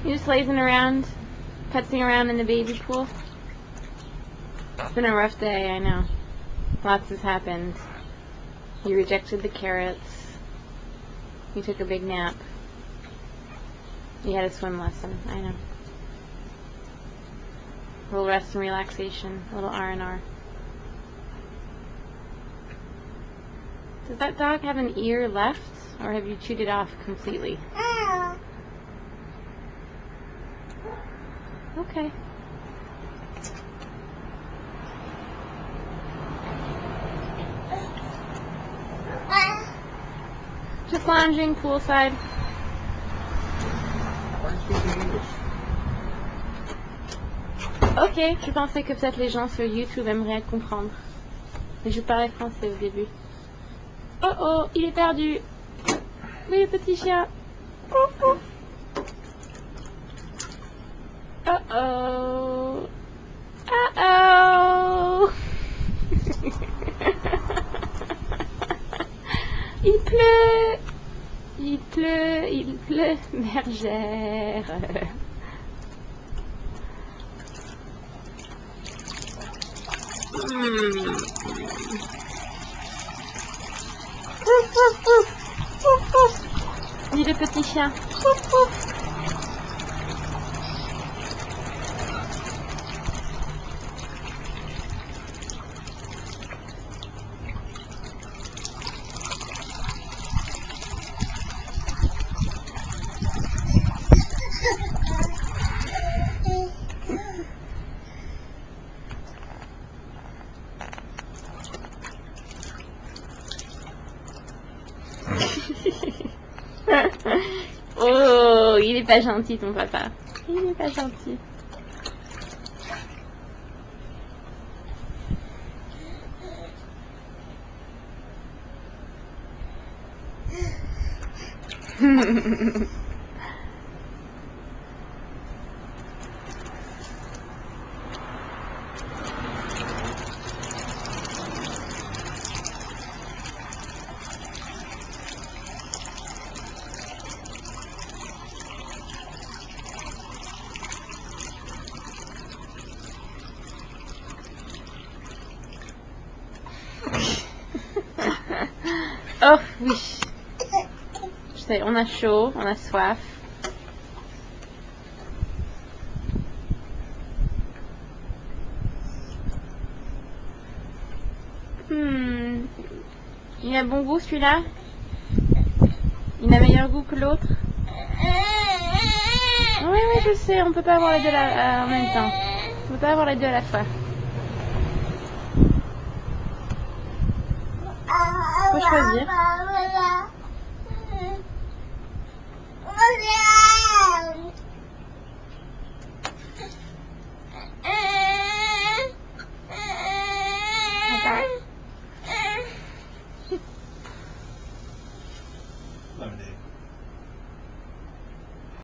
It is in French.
He just lazing around, putzing around in the baby pool. It's been a rough day, I know. Lots has happened. He rejected the carrots. He took a big nap. He had a swim lesson, I know. A little rest and relaxation, a little R&R. Does that dog have an ear left, or have you chewed it off completely? Okay. Just lounging poolside. Ok, je pensais que peut-être les gens sur YouTube aimeraient comprendre. Mais je parlais français au début. Oh oh, il est perdu. Oui, petit chien. Oh oh. Oh oh. Oh oh. Il pleut. Il pleut, il pleut, bergère. Dis le petit chien. Oh, il est pas gentil ton papa. Il est pas gentil. Oh oui. Je sais, on a chaud, on a soif. Il a bon goût celui-là? Il a meilleur goût que l'autre? Oui, oui, je sais, on peut pas avoir les deux en même temps. On peut pas avoir les deux à la fois. Faut choisir. Papa.